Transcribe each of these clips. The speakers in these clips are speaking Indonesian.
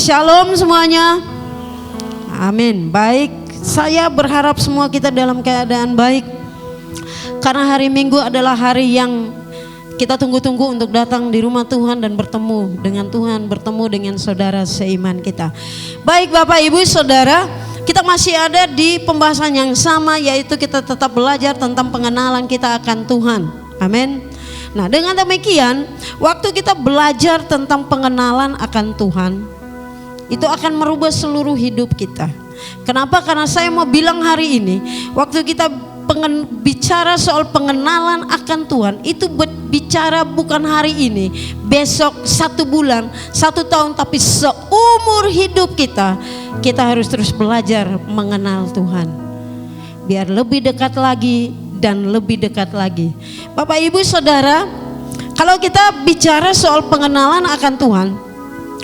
Shalom semuanya. Amin. Baik, saya berharap semua kita dalam keadaan baik. Karena hari Minggu adalah hari yang kita tunggu-tunggu untuk datang di rumah Tuhan dan bertemu dengan Tuhan, bertemu dengan saudara seiman kita. Baik Bapak Ibu Saudara, kita masih ada di pembahasan yang sama, yaitu kita tetap belajar tentang pengenalan kita akan Tuhan. Amin. Nah, dengan demikian, waktu kita belajar tentang pengenalan akan Tuhan, itu akan merubah seluruh hidup kita. Kenapa? Karena saya mau bilang hari ini, waktu kita bicara soal pengenalan akan Tuhan, itu bicara bukan hari ini, besok, 1 bulan, 1 tahun, tapi seumur hidup kita harus terus belajar mengenal Tuhan. Biar lebih dekat lagi dan lebih dekat lagi. Bapak Ibu Saudara, kalau kita bicara soal pengenalan akan Tuhan,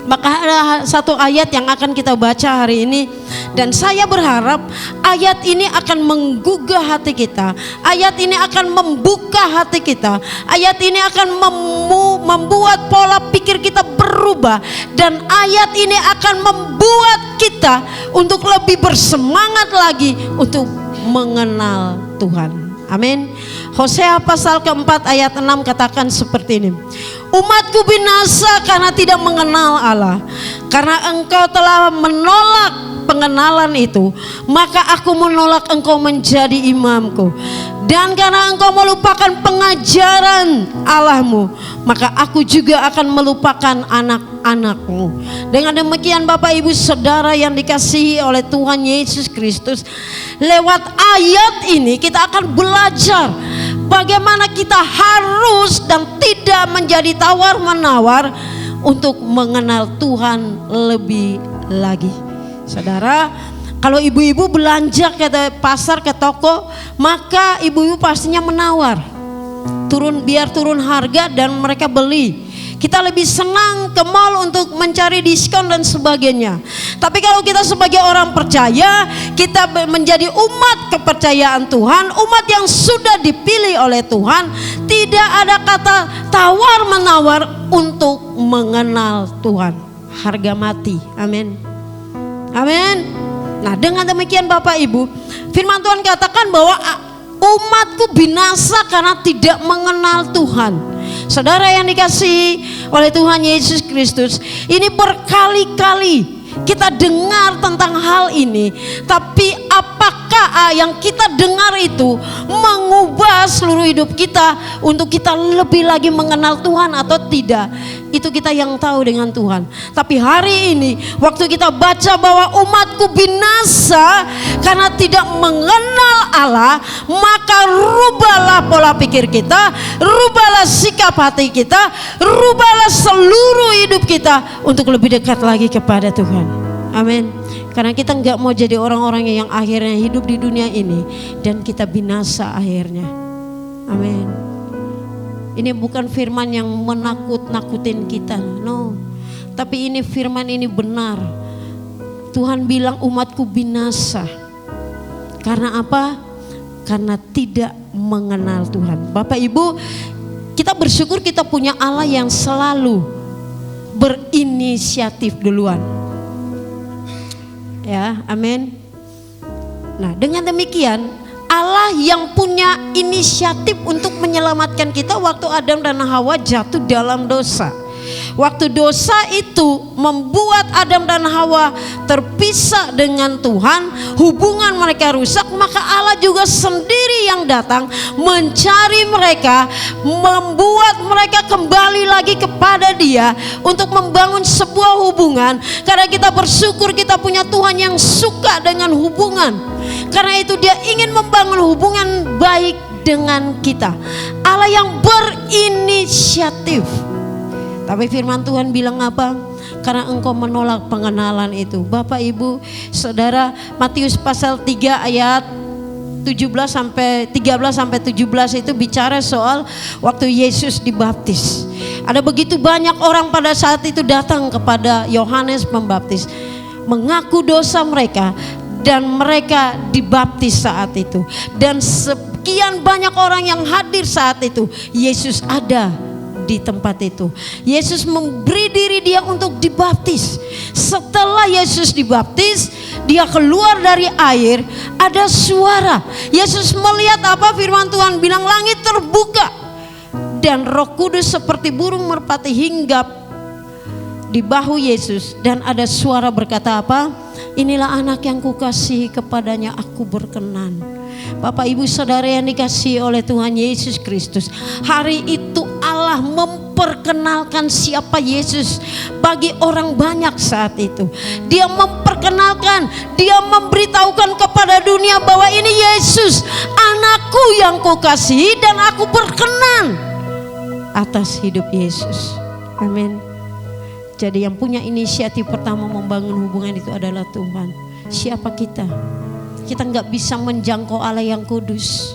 maka ada satu ayat yang akan kita baca hari ini, dan saya berharap ayat ini akan menggugah hati kita. Ayat ini akan membuka hati kita. Ayat ini akan membuat pola pikir kita berubah, dan ayat ini akan membuat kita untuk lebih bersemangat lagi untuk mengenal Tuhan. Amin. Hosea pasal keempat ayat 6 katakan seperti ini. Umatku binasa karena tidak mengenal Allah. Karena engkau telah menolak pengenalan itu, maka aku menolak engkau menjadi imamku. Dan karena engkau melupakan pengajaran Allahmu, maka aku juga akan melupakan anak-anakmu. Dengan demikian Bapak Ibu Saudara yang dikasihi oleh Tuhan Yesus Kristus, lewat ayat ini kita akan belajar bagaimana kita harus dan tidak menjadi tawar-menawar untuk mengenal Tuhan lebih lagi. Saudara, kalau ibu-ibu belanja ke pasar, ke toko, maka ibu-ibu pastinya menawar. Biar turun harga dan mereka beli. Kita lebih senang ke mall untuk mencari diskon dan sebagainya. Tapi kalau kita sebagai orang percaya, kita menjadi umat kepercayaan Tuhan, umat yang sudah dipilih oleh Tuhan, tidak ada kata tawar-menawar untuk mengenal Tuhan. Harga mati. Amin. Amin. Nah, dengan demikian Bapak Ibu, firman Tuhan katakan bahwa umatku binasa karena tidak mengenal Tuhan. Saudara yang dikasihi oleh Tuhan Yesus Kristus, ini berkali-kali kita dengar tentang hal ini, tapi apakah yang kita dengar itu mengubah seluruh hidup kita untuk kita lebih lagi mengenal Tuhan atau tidak? Itu kita yang tahu dengan Tuhan. Tapi hari ini waktu kita baca bahwa umatku binasa karena tidak mengenal Allah, maka rubahlah pola pikir kita, rubahlah sikap hati kita, rubahlah seluruh hidup kita untuk lebih dekat lagi kepada Tuhan. Amin. Karena kita nggak mau jadi orang-orang yang akhirnya hidup di dunia ini dan kita binasa akhirnya. Amin. Ini bukan firman yang menakut-nakutin kita, no. Tapi ini firman ini benar. Tuhan bilang umatku binasa. Karena apa? Karena tidak mengenal Tuhan. Bapak Ibu, kita bersyukur kita punya Allah yang selalu berinisiatif duluan. Ya, amin. Nah, dengan demikian Allah yang punya inisiatif untuk menyelamatkan kita waktu Adam dan Hawa jatuh dalam dosa. Waktu dosa itu membuat Adam dan Hawa terpisah dengan Tuhan, hubungan mereka rusak, maka Allah juga sendiri yang datang mencari mereka, membuat mereka kembali lagi kepada Dia untuk membangun sebuah hubungan. Karena kita bersyukur kita punya Tuhan yang suka dengan hubungan. Karena itu Dia ingin membangun hubungan baik dengan kita. Allah yang berinisiatif. Tapi firman Tuhan bilang apa? karena engkau menolak pengenalan itu. Bapak Ibu Saudara, Matius pasal 3 ayat 13 sampai 17 itu bicara soal waktu Yesus dibaptis. Ada begitu banyak orang pada saat itu datang kepada Yohanes Pembaptis, mengaku dosa mereka, dan mereka dibaptis saat itu. Dan sekian banyak orang yang hadir saat itu, Yesus ada di tempat itu. Yesus memberi diri dia untuk dibaptis. Setelah Yesus dibaptis, dia keluar dari air, ada suara. Yesus melihat apa? Firman Tuhan bilang langit terbuka dan Roh Kudus seperti burung merpati hinggap di bahu Yesus, dan ada suara berkata apa? Inilah anak yang kukasihi, kepadanya aku berkenan. Bapak Ibu Saudara yang dikasihi oleh Tuhan Yesus Kristus, hari itu Allah memperkenalkan siapa Yesus bagi orang banyak saat itu. Dia memperkenalkan, dia memberitahukan kepada dunia bahwa ini Yesus, anakku yang kukasihi dan aku berkenan atas hidup Yesus. Amin. Jadi yang punya inisiatif pertama membangun hubungan itu adalah Tuhan. Siapa kita? Kita nggak bisa menjangkau Allah yang kudus,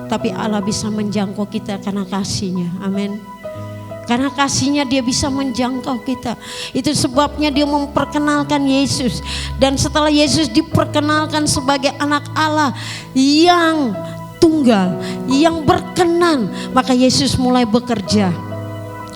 tapi Allah bisa menjangkau kita karena kasih-Nya. Amin. Karena kasih-Nya dia bisa menjangkau kita. Itu sebabnya dia memperkenalkan Yesus. Dan setelah Yesus diperkenalkan sebagai anak Allah yang tunggal, yang berkenan, maka Yesus mulai bekerja.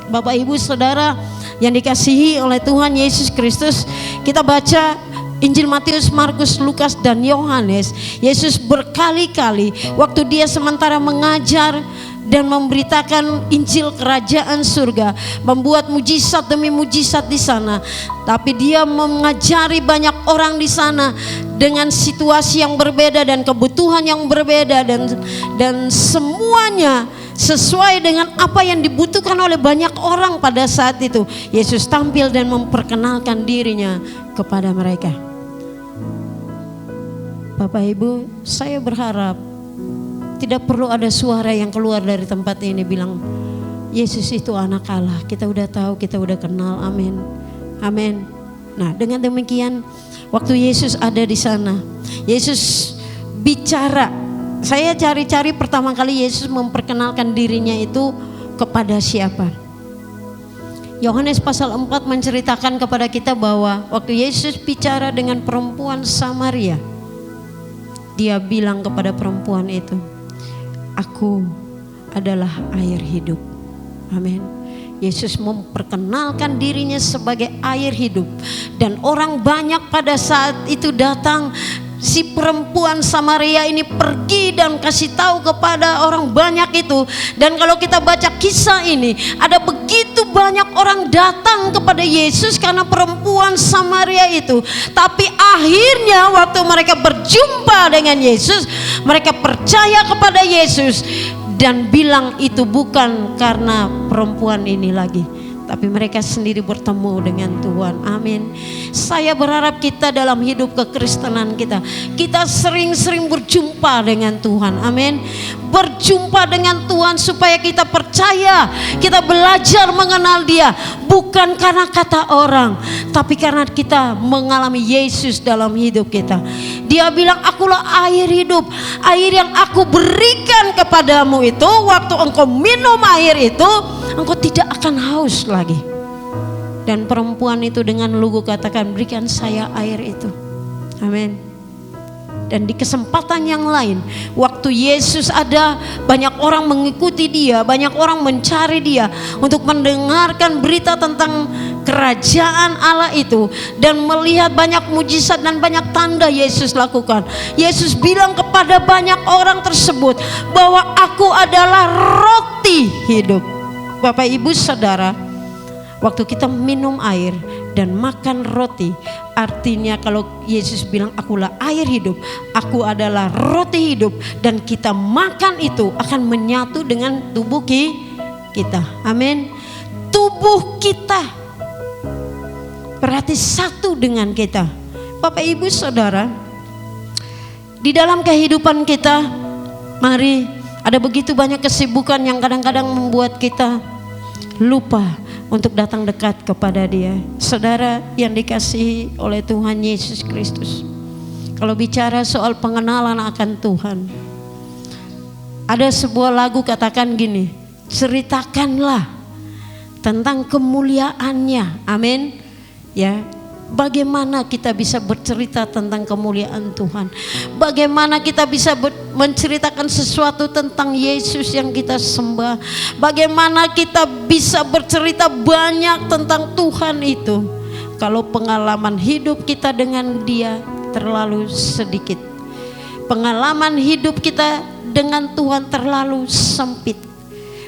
Bapak Ibu Saudara yang dikasihi oleh Tuhan Yesus Kristus, kita baca Injil Matius, Markus, Lukas, dan Yohanes. Yesus berkali-kali waktu dia sementara mengajar dan memberitakan Injil kerajaan surga, membuat mujizat demi mujizat di sana. Tapi dia mengajari banyak orang di sana dengan situasi yang berbeda dan kebutuhan yang berbeda, dan semuanya sesuai dengan apa yang dibutuhkan oleh banyak orang pada saat itu. Yesus tampil dan memperkenalkan dirinya kepada mereka. Bapak Ibu, saya berharap tidak perlu ada suara yang keluar dari tempat ini bilang Yesus itu anak Allah. Kita udah tahu, kita udah kenal. Amin. Amin. Nah, dengan demikian waktu Yesus ada di sana, Yesus bicara. Saya cari-cari pertama kali Yesus memperkenalkan dirinya itu kepada siapa. Yohanes pasal 4 menceritakan kepada kita bahwa waktu Yesus bicara dengan perempuan Samaria, dia bilang kepada perempuan itu, aku adalah air hidup. Amin. Yesus memperkenalkan dirinya sebagai air hidup. Dan orang banyak pada saat itu datang. Si perempuan Samaria ini pergi dan kasih tahu kepada orang banyak itu. Dan kalau kita baca kisah ini, ada begitu banyak orang datang kepada Yesus karena perempuan Samaria itu. Tapi akhirnya waktu mereka berjumpa dengan Yesus, mereka percaya kepada Yesus dan bilang itu bukan karena perempuan ini lagi, tapi mereka sendiri bertemu dengan Tuhan. Amin. Saya berharap kita dalam hidup kekristenan kita sering-sering berjumpa dengan Tuhan. Amin. Berjumpa dengan Tuhan supaya kita percaya, kita belajar mengenal Dia, bukan karena kata orang, tapi karena kita mengalami Yesus dalam hidup kita. Dia bilang, akulah air hidup, air yang aku berikan kepadamu itu, waktu engkau minum air itu, engkau tidak akan haus lagi. Dan perempuan itu dengan lugu katakan, berikan saya air itu. Amin. Dan di kesempatan yang lain, waktu Yesus ada, banyak orang mengikuti Dia, banyak orang mencari Dia untuk mendengarkan berita tentang kerajaan Allah itu dan melihat banyak mujizat dan banyak tanda Yesus lakukan. Yesus bilang kepada banyak orang tersebut bahwa aku adalah roti hidup. Bapak Ibu Saudara, waktu kita minum air dan makan roti, artinya kalau Yesus bilang akulah air hidup, aku adalah roti hidup, dan kita makan itu akan menyatu dengan tubuh kita. Amin. Tubuh kita berarti satu dengan kita. Bapak Ibu Saudara, di dalam kehidupan kita, mari, ada begitu banyak kesibukan yang kadang-kadang membuat kita lupa untuk datang dekat kepada Dia. Saudara yang dikasihi oleh Tuhan Yesus Kristus, kalau bicara soal pengenalan akan Tuhan, ada sebuah lagu katakan gini, ceritakanlah tentang kemuliaannya. Amin. Ya, bagaimana kita bisa bercerita tentang kemuliaan Tuhan? Bagaimana kita bisa menceritakan sesuatu tentang Yesus yang kita sembah? Bagaimana kita bisa bercerita banyak tentang Tuhan itu kalau pengalaman hidup kita dengan Dia terlalu sedikit? Pengalaman hidup kita dengan Tuhan terlalu sempit.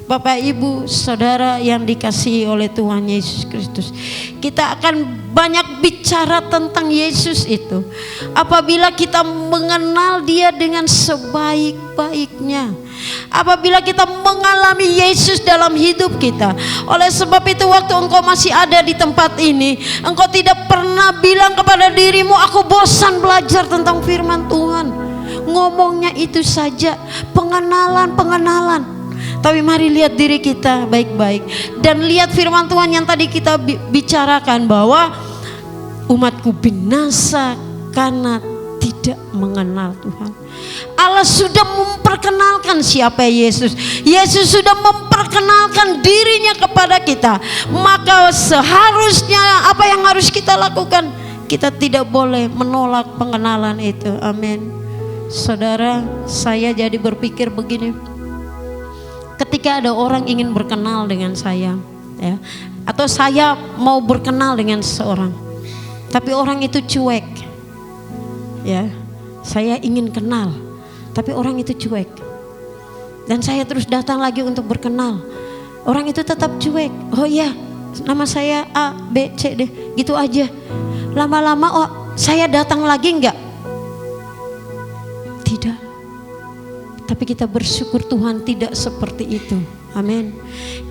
Bapak, Ibu, Saudara yang dikasihi oleh Tuhan Yesus Kristus, kita akan banyak bicara tentang Yesus itu apabila kita mengenal Dia dengan sebaik-baiknya, apabila kita mengalami Yesus dalam hidup kita. Oleh sebab itu, waktu engkau masih ada di tempat ini, engkau tidak pernah bilang kepada dirimu, aku bosan belajar tentang firman Tuhan. Ngomongnya itu saja, pengenalan. Tapi mari lihat diri kita baik-baik dan lihat firman Tuhan yang tadi kita bicarakan, bahwa umatku binasa karena tidak mengenal Tuhan. Allah sudah memperkenalkan siapa Yesus. Yesus sudah memperkenalkan dirinya kepada kita. Maka seharusnya apa yang harus kita lakukan? Kita tidak boleh menolak pengenalan itu. Amin. Saudara, saya jadi berpikir begini. Ketika ada orang ingin berkenal dengan saya, ya, atau saya mau berkenal dengan seseorang, tapi orang itu cuek, ya, saya ingin kenal, tapi orang itu cuek, dan saya terus datang lagi untuk berkenal, orang itu tetap cuek. Oh iya, nama saya A, B, C, D, gitu aja. Lama-lama, oh saya datang lagi enggak? Tidak. Tapi kita bersyukur Tuhan tidak seperti itu. Amin.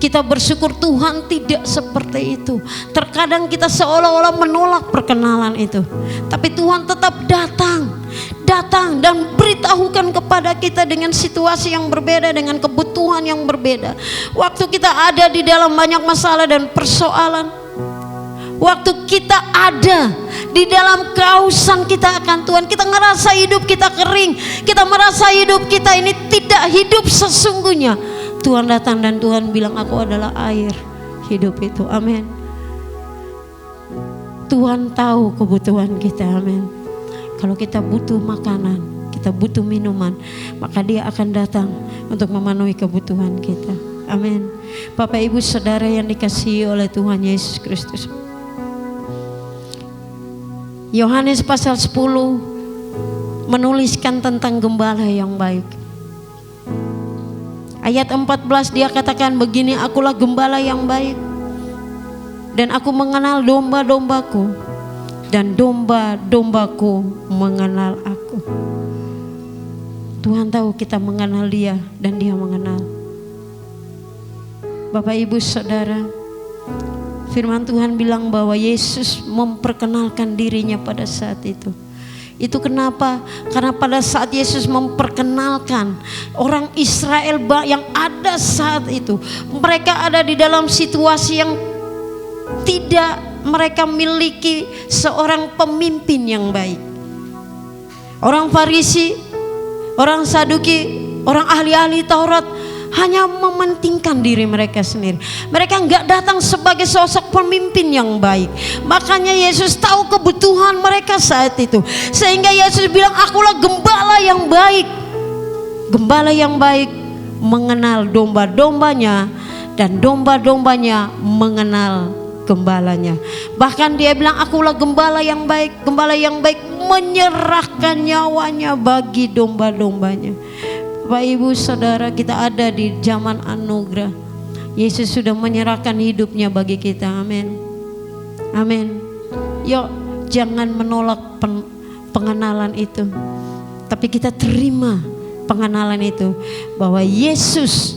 Kita bersyukur Tuhan tidak seperti itu. Terkadang kita seolah-olah menolak perkenalan itu, tapi Tuhan tetap datang dan beritahukan kepada kita dengan situasi yang berbeda, dengan kebutuhan yang berbeda. Waktu kita ada di dalam banyak masalah dan persoalan, waktu kita ada di dalam kehausan kita akan Tuhan, kita ngerasa hidup kita kering, kita merasa hidup kita ini tidak hidup sesungguhnya, Tuhan datang dan Tuhan bilang, aku adalah air hidup itu. Amin. Tuhan tahu kebutuhan kita. Amin. Kalau kita butuh makanan, kita butuh minuman, maka Dia akan datang untuk memenuhi kebutuhan kita. Amin. Bapak, Ibu, Saudara yang dikasihi oleh Tuhan Yesus Kristus, Yohanes pasal 10 menuliskan tentang gembala yang baik. Ayat 14 dia katakan begini, akulah gembala yang baik, dan aku mengenal domba-dombaku, dan domba-dombaku mengenal aku. Tuhan tahu kita mengenal Dia dan Dia mengenal. Bapak, Ibu, Saudara, firman Tuhan bilang bahwa Yesus memperkenalkan dirinya pada saat itu. Itu kenapa? Karena pada saat Yesus memperkenalkan, orang Israel yang ada saat itu, mereka ada di dalam situasi yang tidak mereka miliki seorang pemimpin yang baik. Orang Farisi, orang Saduki, orang ahli-ahli Taurat hanya mementingkan diri mereka sendiri. Mereka enggak datang sebagai sosok pemimpin yang baik. Makanya Yesus tahu kebutuhan mereka saat itu, sehingga Yesus bilang, akulah gembala yang baik. Gembala yang baik mengenal domba-dombanya, dan domba-dombanya mengenal gembalanya. Bahkan Dia bilang, akulah gembala yang baik. Gembala yang baik menyerahkan nyawanya bagi domba-dombanya. Bapak, Ibu, Saudara, kita ada di zaman anugerah. Yesus sudah menyerahkan hidupnya bagi kita. Amin. Amin. Yuk, jangan menolak pengenalan itu, tapi kita terima pengenalan itu, bahwa Yesus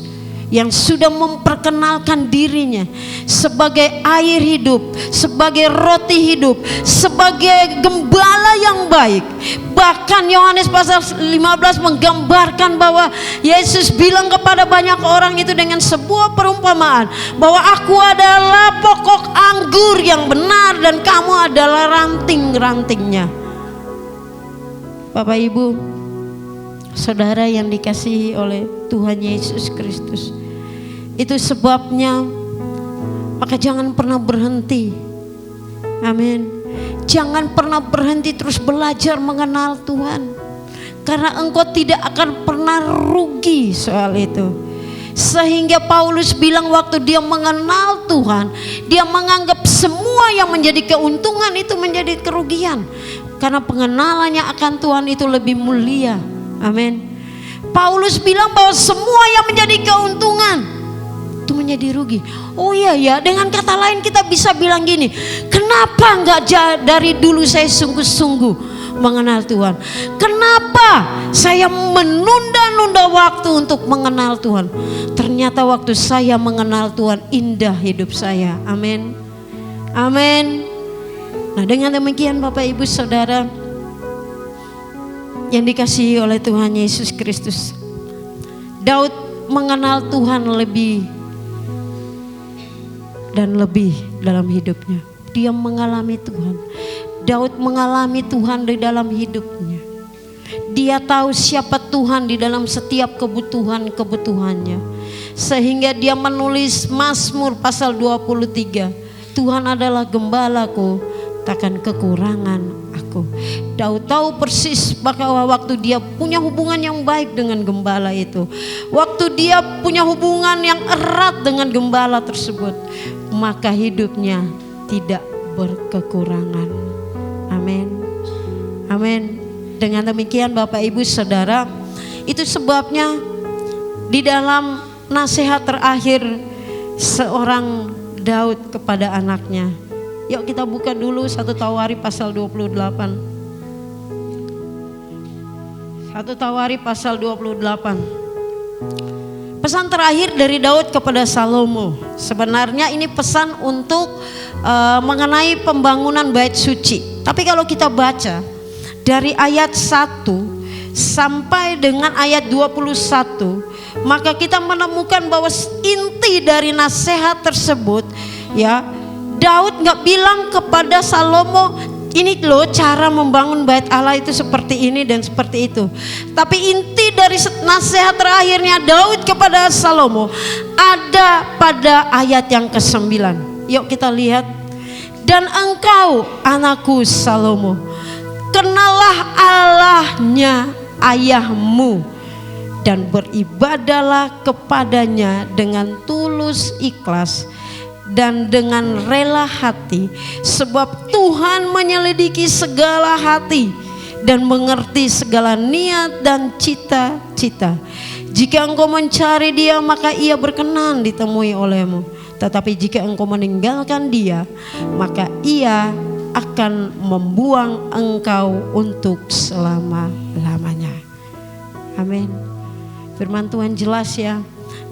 yang sudah memperkenalkan dirinya sebagai air hidup, sebagai roti hidup, sebagai gembala yang baik. Bahkan Yohanes pasal 15 menggambarkan bahwa Yesus bilang kepada banyak orang itu dengan sebuah perumpamaan bahwa aku adalah pokok anggur yang benar dan kamu adalah ranting-rantingnya. Bapak Ibu, saudara yang dikasihi oleh Tuhan Yesus Kristus, itu sebabnya maka jangan pernah berhenti. Amin. Jangan pernah berhenti terus belajar mengenal Tuhan, karena engkau tidak akan pernah rugi soal itu. Sehingga Paulus bilang waktu dia mengenal Tuhan, dia menganggap semua yang menjadi keuntungan itu menjadi kerugian, karena pengenalannya akan Tuhan itu lebih mulia. Amin. Paulus bilang bahwa semua yang menjadi keuntungan itu menjadi rugi. Oh iya ya, dengan kata lain kita bisa bilang gini, kenapa enggak dari dulu saya sungguh-sungguh mengenal Tuhan? Kenapa saya menunda-nunda waktu untuk mengenal Tuhan? Ternyata waktu saya mengenal Tuhan, indah hidup saya. Amin. Amin. Nah, dengan demikian Bapak Ibu Saudara yang dikasihi oleh Tuhan Yesus Kristus, Daud mengenal Tuhan lebih dan lebih dalam hidupnya. Dia mengalami Tuhan. Daud mengalami Tuhan di dalam hidupnya. Dia tahu siapa Tuhan di dalam setiap kebutuhan-kebutuhannya, sehingga dia menulis Mazmur pasal 23, Tuhan adalah gembalaku, takkan kekurangan aku. Daud tahu persis bahwa waktu dia punya hubungan yang baik dengan gembala itu, waktu dia punya hubungan yang erat dengan gembala tersebut, maka hidupnya tidak berkekurangan. Amin. Amin. Dengan demikian Bapak Ibu Saudara, itu sebabnya di dalam nasihat terakhir seorang Daud kepada anaknya, yuk kita buka dulu 1 Tawari pasal 28. 1 Tawari pasal 28. Pesan terakhir dari Daud kepada Salomo. Sebenarnya ini pesan untuk mengenai pembangunan bait suci. Tapi kalau kita baca dari ayat 1 sampai dengan ayat 21, maka kita menemukan bahwa inti dari nasihat tersebut, ya, Daud gak bilang kepada Salomo, ini loh cara membangun bait Allah itu seperti ini dan seperti itu. Tapi inti dari nasihat terakhirnya Daud kepada Salomo ada pada ayat yang ke-9. Yuk kita lihat. Dan engkau anakku Salomo, kenalah Allahnya ayahmu dan beribadalah kepadanya dengan tulus ikhlas dan dengan rela hati, sebab Tuhan menyelidiki segala hati dan mengerti segala niat dan cita-cita. Jika engkau mencari Dia, maka Ia berkenan ditemui olehmu. Tetapi jika engkau meninggalkan Dia, maka Ia akan membuang engkau untuk selama-lamanya. Amin. Firman Tuhan jelas ya.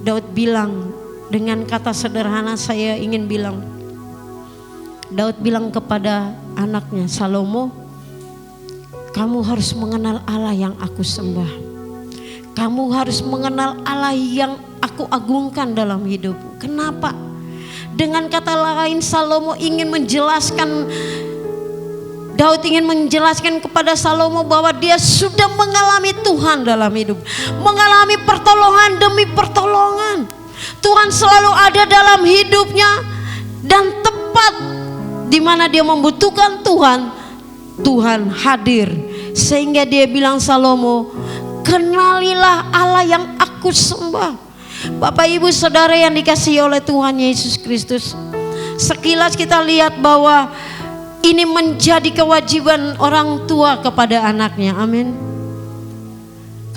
Daud bilang, dengan kata sederhana saya ingin bilang, Daud bilang kepada anaknya, Salomo, kamu harus mengenal Allah yang aku sembah. Kamu harus mengenal Allah yang aku agungkan dalam hidupmu. Kenapa? Dengan kata lain, Salomo ingin menjelaskan, Daud ingin menjelaskan kepada Salomo bahwa dia sudah mengalami Tuhan dalam hidup, mengalami pertolongan demi pertolongan. Tuhan selalu ada dalam hidupnya, dan tepat di mana dia membutuhkan Tuhan, Tuhan hadir. Sehingga dia bilang, Salomo, kenalilah Allah yang aku sembah. Bapak Ibu Saudara yang dikasihi oleh Tuhan Yesus Kristus, sekilas kita lihat bahwa ini menjadi kewajiban orang tua kepada anaknya. Amin.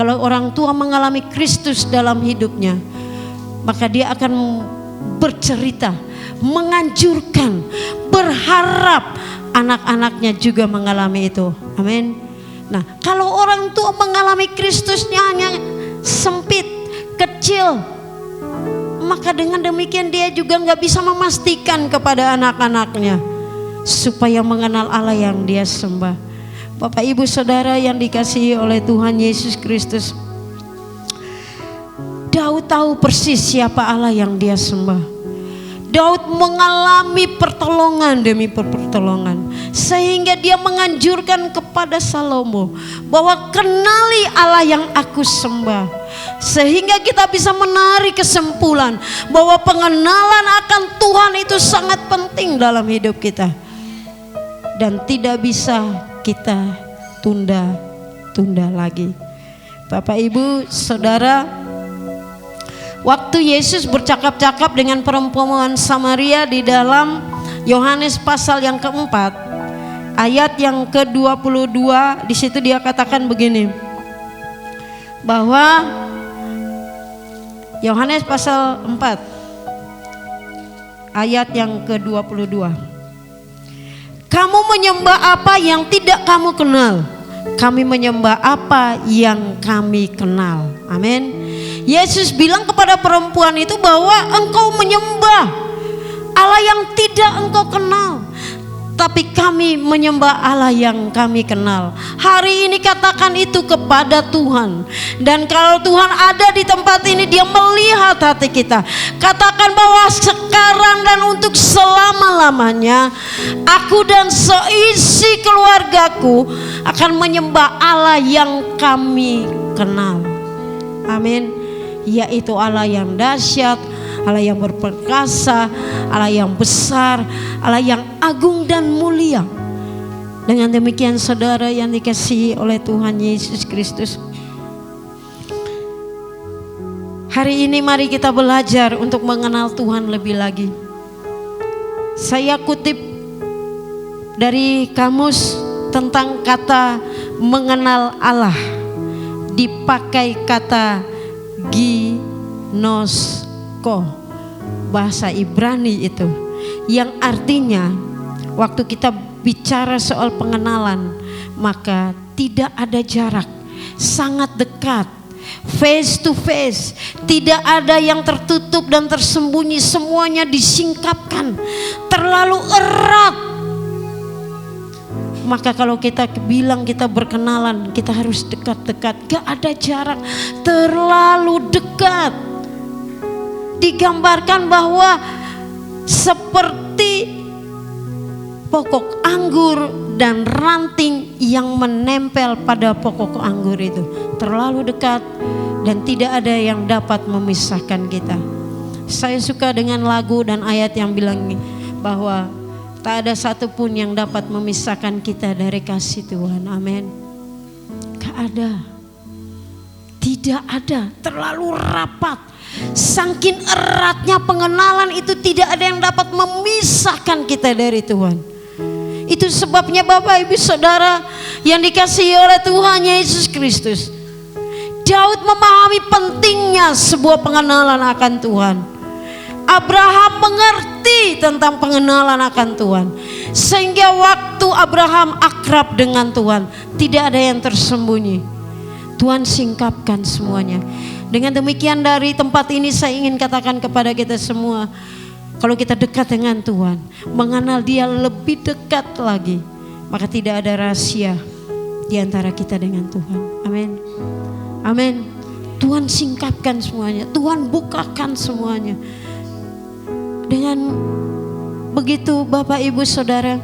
Kalau orang tua mengalami Kristus dalam hidupnya, maka dia akan bercerita, menganjurkan, berharap anak-anaknya juga mengalami itu. Amin. Nah, kalau orang tua mengalami Kristusnya hanya sempit, kecil, maka dengan demikian dia juga gak bisa memastikan kepada anak-anaknya supaya mengenal Allah yang dia sembah. Bapak Ibu Saudara yang dikasihi oleh Tuhan Yesus Kristus, Daud tahu persis siapa Allah yang dia sembah. Daud mengalami pertolongan demi pertolongan, sehingga dia menganjurkan kepada Salomo bahwa kenali Allah yang aku sembah. Sehingga kita bisa menarik kesimpulan bahwa pengenalan akan Tuhan itu sangat penting dalam hidup kita, dan tidak bisa kita tunda-tunda lagi. Bapak Ibu Saudara, waktu Yesus bercakap-cakap dengan perempuan Samaria di dalam Yohanes pasal yang keempat, ayat yang ke-22, di situ dia katakan begini, bahwa Yohanes pasal 4 ayat yang ke-22, kamu menyembah apa yang tidak kamu kenal, kami menyembah apa yang kami kenal. Amin. Yesus bilang kepada perempuan itu bahwa engkau menyembah Allah yang tidak engkau kenal, tapi kami menyembah Allah yang kami kenal. Hari ini katakan itu kepada Tuhan. Dan kalau Tuhan ada di tempat ini, dia melihat hati kita. Katakan bahwa sekarang dan untuk selama-lamanya, aku dan seisi keluargaku akan menyembah Allah yang kami kenal. Amin. Yaitu Allah yang dahsyat, Allah yang berperkasa, Allah yang besar, Allah yang agung dan mulia. Dengan demikian saudara yang dikasihi oleh Tuhan Yesus Kristus, hari ini mari kita belajar untuk mengenal Tuhan lebih lagi. Saya kutip dari kamus tentang kata mengenal Allah, dipakai kata ginosko, bahasa Ibrani itu, yang artinya waktu kita bicara soal pengenalan, maka tidak ada jarak, sangat dekat, face to face, tidak ada yang tertutup dan tersembunyi, semuanya disingkapkan, terlalu erat. Maka kalau kita bilang kita berkenalan, kita harus dekat-dekat, gak ada jarak, terlalu dekat. Digambarkan bahwa seperti pokok anggur dan ranting yang menempel pada pokok anggur itu, terlalu dekat dan tidak ada yang dapat memisahkan kita. Saya suka dengan lagu dan ayat yang bilang bahwa tak ada satupun yang dapat memisahkan kita dari kasih Tuhan. Amin. Gak ada, tidak ada, terlalu rapat. Saking eratnya pengenalan itu, tidak ada yang dapat memisahkan kita dari Tuhan. Itu sebabnya Bapak Ibu Saudara yang dikasihi oleh Tuhan Yesus Kristus, Daud memahami pentingnya sebuah pengenalan akan Tuhan. Abraham mengerti tentang pengenalan akan Tuhan, sehingga waktu Abraham akrab dengan Tuhan, tidak ada yang tersembunyi. Tuhan singkapkan semuanya. Dengan demikian dari tempat ini saya ingin katakan kepada kita semua, kalau kita dekat dengan Tuhan, mengenal Dia lebih dekat lagi, maka tidak ada rahasia di antara kita dengan Tuhan. Amin. Amin. Tuhan singkapkan semuanya, Tuhan bukakan semuanya. Dengan begitu Bapak Ibu Saudara,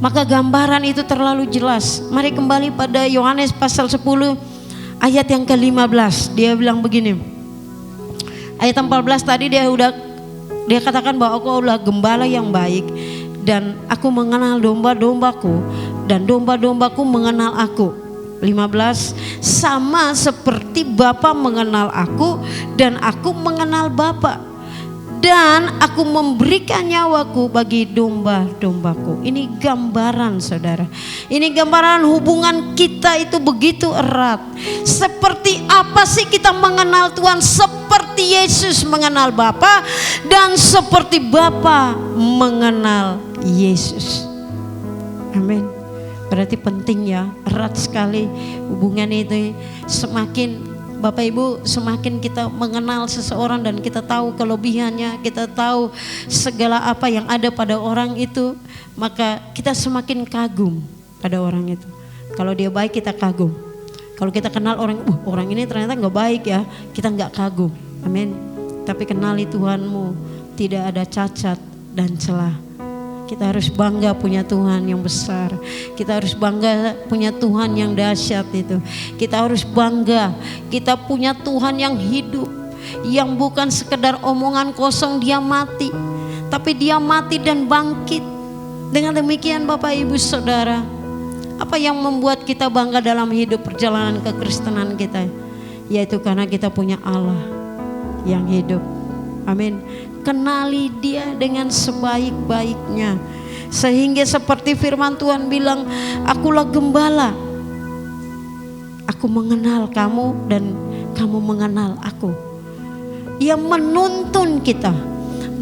maka gambaran itu terlalu jelas. Mari kembali pada Yohanes pasal 10 ayat yang ke-15. Dia bilang begini. Ayat 14 tadi dia katakan bahwa aku adalah gembala yang baik, dan aku mengenal domba-dombaku, dan domba-dombaku mengenal aku. 15, sama seperti Bapa mengenal aku dan aku mengenal Bapa, dan aku memberikan nyawaku bagi domba-dombaku. Ini gambaran saudara, ini gambaran hubungan kita itu begitu erat. Seperti apa sih kita mengenal Tuhan? Seperti Yesus mengenal Bapa dan seperti Bapa mengenal Yesus. Amin. Berarti penting ya, erat sekali hubungan itu. Semakin Bapak Ibu, semakin kita mengenal seseorang dan kita tahu kelebihannya, kita tahu segala apa yang ada pada orang itu, maka kita semakin kagum pada orang itu. Kalau dia baik kita kagum. Kalau kita kenal orang, orang ini ternyata nggak baik ya, kita nggak kagum. Amin. Tapi kenali Tuhanmu, tidak ada cacat dan celah. Kita harus bangga punya Tuhan yang besar. Kita harus bangga punya Tuhan yang dahsyat itu. Kita harus bangga kita punya Tuhan yang hidup, yang bukan sekedar omongan kosong dia mati, tapi dia mati dan bangkit. Dengan demikian Bapak Ibu Saudara, apa yang membuat kita bangga dalam hidup perjalanan kekristenan kita? Yaitu karena kita punya Allah yang hidup. Amin. Kenali dia dengan sebaik-baiknya, sehingga seperti firman Tuhan bilang, akulah gembala, aku mengenal kamu dan kamu mengenal aku. Ia menuntun kita.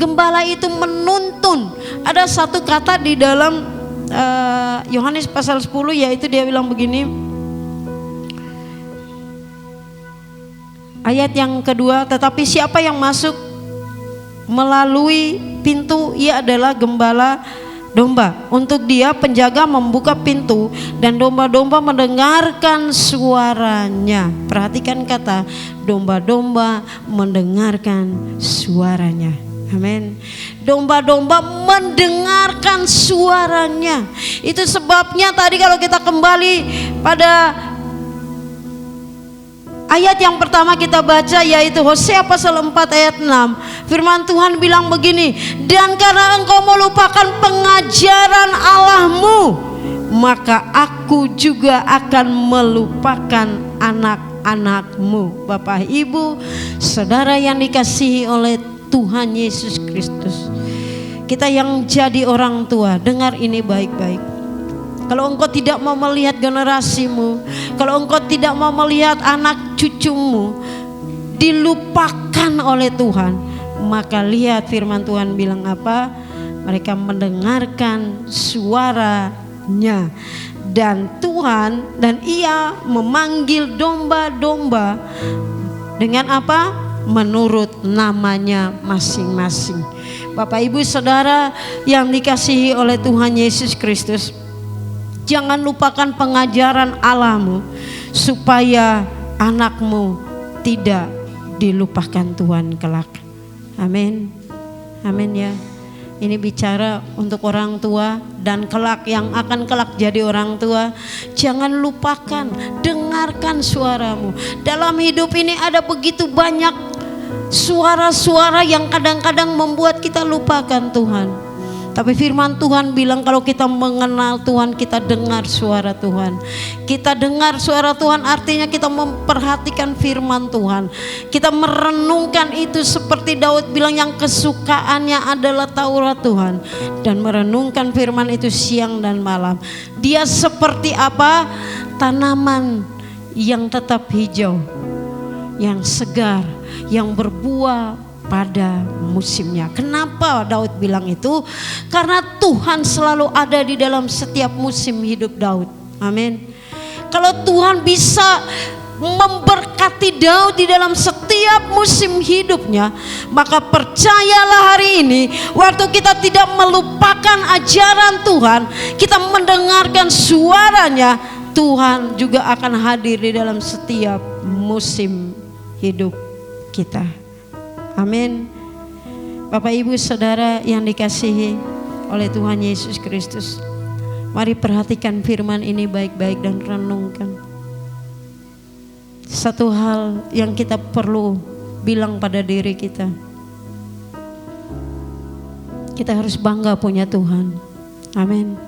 Gembala itu menuntun. Ada satu kata di dalam Yohanes pasal 10, yaitu dia bilang begini, ayat yang kedua, tetapi siapa yang masuk melalui pintu, ia adalah gembala domba. Untuk dia penjaga membuka pintu dan domba-domba mendengarkan suaranya. Perhatikan kata domba-domba mendengarkan suaranya. Amin. Domba-domba mendengarkan suaranya. Itu sebabnya tadi kalau kita kembali pada ayat yang pertama kita baca, yaitu Hosea pasal 4 ayat 6. Firman Tuhan bilang begini, dan karena engkau melupakan pengajaran Allahmu, maka aku juga akan melupakan anak-anakmu. Bapak Ibu Saudara yang dikasihi oleh Tuhan Yesus Kristus, kita yang jadi orang tua, dengar ini baik-baik. Kalau engkau tidak mau melihat generasimu, kalau engkau tidak mau melihat anak cucumu dilupakan oleh Tuhan, maka lihat firman Tuhan bilang apa? Mereka mendengarkan suaranya, dan Tuhan dan Ia memanggil domba-domba dengan apa? Menurut namanya masing-masing. Bapak Ibu Saudara yang dikasihi oleh Tuhan Yesus Kristus, jangan lupakan pengajaran Allahmu supaya anakmu tidak dilupakan Tuhan kelak. Amin. Amin ya. Ini bicara untuk orang tua dan kelak yang akan kelak jadi orang tua. Jangan lupakan, dengarkan suaramu. Dalam hidup ini ada begitu banyak suara-suara yang kadang-kadang membuat kita lupakan Tuhan. Tapi firman Tuhan bilang kalau kita mengenal Tuhan, kita dengar suara Tuhan. Kita dengar suara Tuhan artinya kita memperhatikan firman Tuhan. Kita merenungkan itu seperti Daud bilang yang kesukaannya adalah Taurat Tuhan. Dan merenungkan firman itu siang dan malam. Dia seperti apa? Tanaman yang tetap hijau, yang segar, yang berbuah pada musimnya. Kenapa Daud bilang itu? Karena Tuhan selalu ada di dalam setiap musim hidup Daud. Amin. Kalau Tuhan bisa memberkati Daud di dalam setiap musim hidupnya, maka percayalah hari ini, waktu kita tidak melupakan ajaran Tuhan, kita mendengarkan suaranya, Tuhan juga akan hadir di dalam setiap musim hidup kita. Amin. Bapak Ibu Saudara yang dikasihi oleh Tuhan Yesus Kristus, mari perhatikan firman ini baik-baik dan renungkan. Satu hal yang kita perlu bilang pada diri kita, kita harus bangga punya Tuhan. Amin.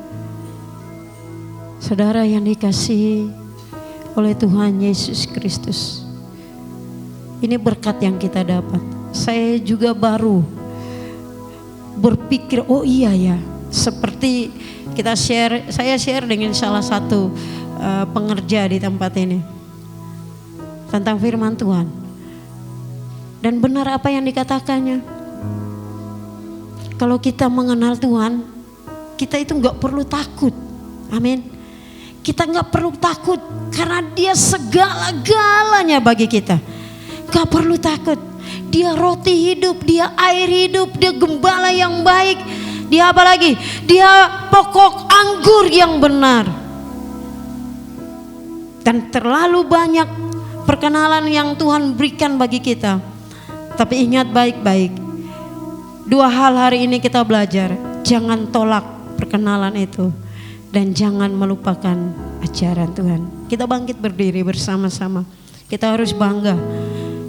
Saudara yang dikasihi oleh Tuhan Yesus Kristus, ini berkat yang kita dapat. Saya juga baru berpikir, oh iya ya, seperti saya share dengan salah satu pengerja di tempat ini tentang firman Tuhan, dan benar apa yang dikatakannya. Kalau kita mengenal Tuhan, kita itu nggak perlu takut. Amin. Kita nggak perlu takut karena dia segala-galanya bagi kita. Gak perlu takut. Dia roti hidup, dia air hidup, dia gembala yang baik. Dia apa lagi? Dia pokok anggur yang benar. Dan terlalu banyak perkenalan yang Tuhan berikan bagi kita. Tapi ingat baik-baik. 2 hal hari ini kita belajar. Jangan tolak perkenalan itu. Dan jangan melupakan ajaran Tuhan. Kita bangkit berdiri bersama-sama. Kita harus bangga.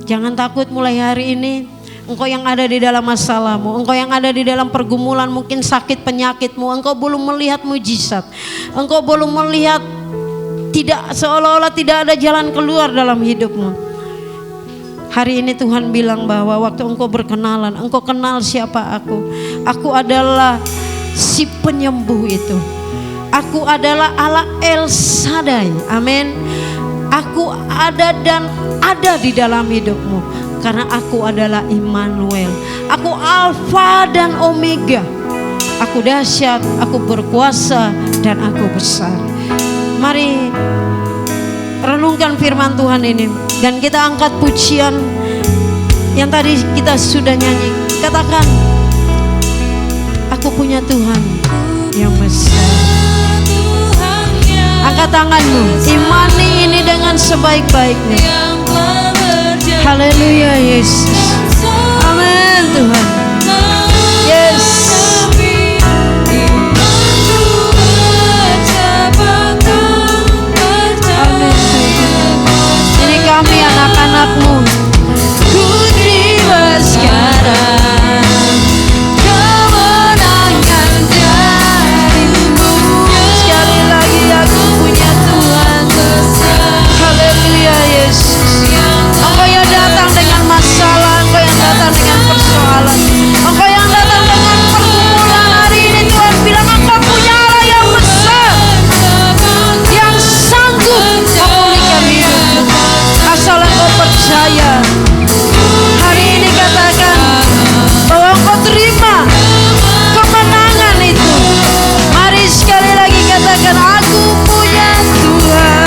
Jangan takut mulai hari ini. Engkau yang ada di dalam masalahmu, engkau yang ada di dalam pergumulan, mungkin sakit penyakitmu, engkau belum melihat mujizat. Engkau belum melihat, tidak, seolah-olah tidak ada jalan keluar dalam hidupmu. Hari ini Tuhan bilang bahwa waktu engkau berkenalan, engkau kenal siapa aku. Aku adalah si penyembuh itu. Aku adalah Allah El Shaddai. Amin. Aku ada dan ada di dalam hidupmu. Karena aku adalah Immanuel. Aku Alfa dan Omega. Aku dahsyat, aku berkuasa, dan aku besar. Mari renungkan firman Tuhan ini. Dan kita angkat pujian yang tadi kita sudah nyanyi. Katakan, aku punya Tuhan yang besar. Angkat tanganmu, imani ini dengan sebaik-baiknya. Haleluya Yesus. Amin Tuhan. Yes. Amin. Ini kami anak-anakmu. Ku terima sekarang kemenangan darimu. Sekali lagi aku punya Tuhan besar. Haleluya Yesus. Engkau yang datang dengan masalah, engkau yang datang dengan persoalan, engkau yang datang dengan pergumulan hari ini, Tuhan bilang engkau punya Allah yang besar, yang sanggup memulihkan hidupmu. Asal engkau percaya. Hari ini katakan bahwa engkau terima kemenangan itu. Mari sekali lagi katakan, aku punya Tuhan.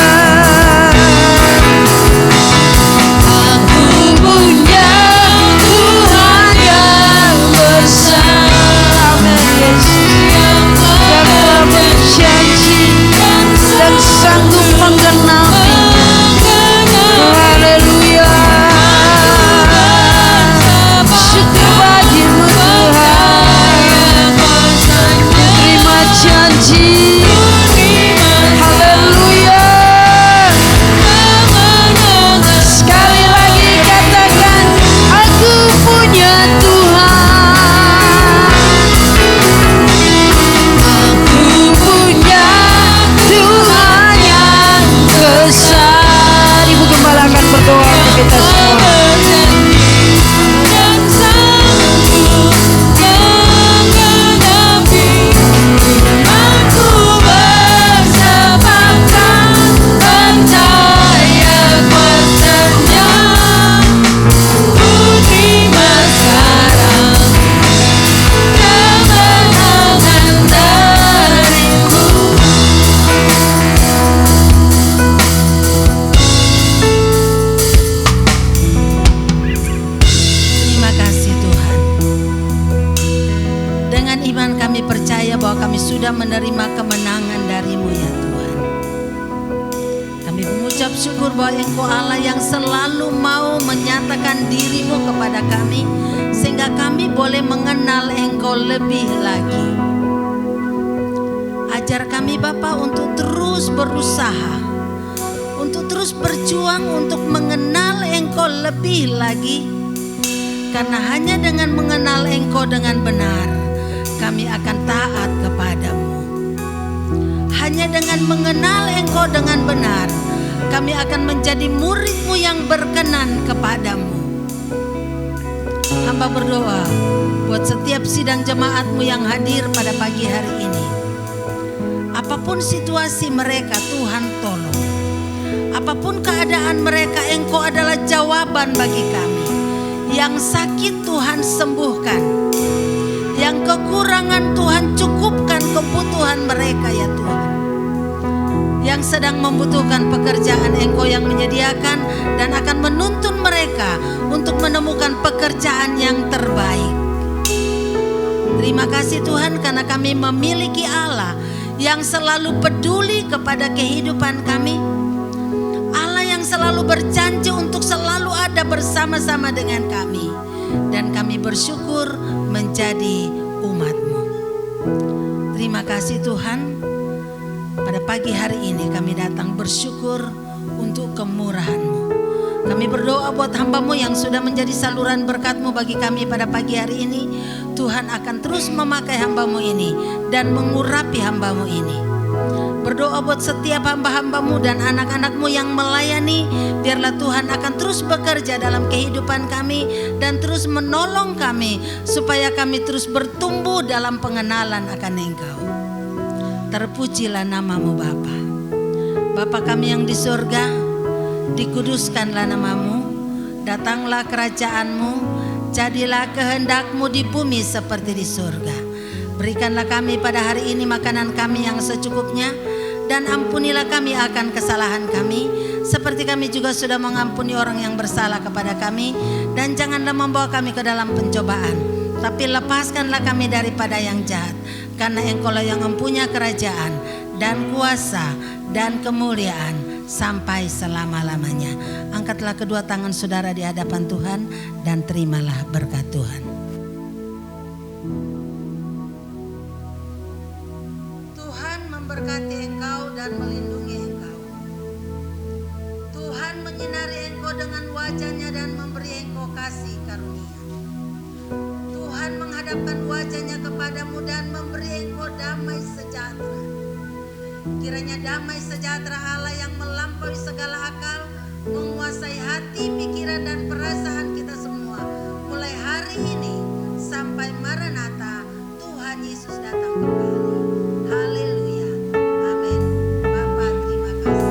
Dan sanggup menggenapi. Haleluya. Syukur bagimu Tuhan. Terima janji. Haleluya. Sekali lagi katakan, aku punya Tuhan. Ibu Gembala akan berdoa untuk kita semua. Kami sudah menerima kemenangan dari-Mu ya Tuhan. Kami mengucap syukur bahwa Engkau Allah yang selalu mau menyatakan diri-Mu kepada kami, sehingga kami boleh mengenal Engkau lebih lagi. Ajar kami Bapa untuk terus berusaha, untuk terus berjuang untuk mengenal Engkau lebih lagi. Karena hanya dengan mengenal Engkau dengan benar, kami akan taat kepadamu. Hanya dengan mengenal Engkau dengan benar, kami akan menjadi murid-Mu yang berkenan kepadamu. Hamba berdoa buat setiap sidang jemaat-Mu yang hadir pada pagi hari ini. Apapun situasi mereka, Tuhan tolong. Apapun keadaan mereka, Engkau adalah jawaban bagi kami. Yang sakit Tuhan sembuhkan. Yang kekurangan Tuhan cukupkan kebutuhan mereka ya Tuhan. yang sedang membutuhkan pekerjaan, Engkau yang menyediakan dan akan menuntun mereka untuk menemukan pekerjaan yang terbaik. Terima kasih Tuhan, karena kami memiliki Allah yang selalu peduli kepada kehidupan kami, Allah yang selalu berjanji untuk selalu ada bersama-sama dengan kami, dan kami bersyukur menjadi umat-Mu. Terima kasih Tuhan, pada pagi hari ini kami datang bersyukur untuk kemurahan-Mu. Kami berdoa buat hamba-Mu yang sudah menjadi saluran berkat-Mu bagi kami pada pagi hari ini. Tuhan akan terus memakai hamba-Mu ini dan mengurapi hamba-Mu ini. Berdoa buat setiap hamba-hamba-Mu dan anak-anak-Mu yang melayani. Biarlah Tuhan akan terus bekerja dalam kehidupan kami dan terus menolong kami supaya kami terus bertumbuh dalam pengenalan akan Engkau. Terpujilah nama-Mu Bapa. Bapa kami yang di surga, dikuduskanlah nama-Mu, datanglah kerajaan-Mu, jadilah kehendak-Mu di bumi seperti di surga. Berikanlah kami pada hari ini makanan kami yang secukupnya, dan ampunilah kami akan kesalahan kami, seperti kami juga sudah mengampuni orang yang bersalah kepada kami. Dan janganlah membawa kami ke dalam pencobaan, tapi lepaskanlah kami daripada yang jahat. Karena Engkau-lah yang mempunyai kerajaan dan kuasa dan kemuliaan sampai selama-lamanya. Angkatlah kedua tangan saudara di hadapan Tuhan dan terimalah berkat Tuhan. Tuhan memberkati engkau dan melindungi engkau. Tuhan menyinari engkau dengan wajah-Nya dan memberi engkau kasih karunia. Tuhan menghadapkan wajah-Nya kepadamu dan memberi engkau damai sejahtera. Kiranya damai sejahtera Allah yang melampaui segala akal menguasai hati, pikiran dan perasaan kita semua mulai hari ini sampai Maranatha, Tuhan Yesus datang kembali. Haleluya. Amin. Bapa, terima kasih.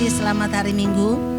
Selamat hari Minggu.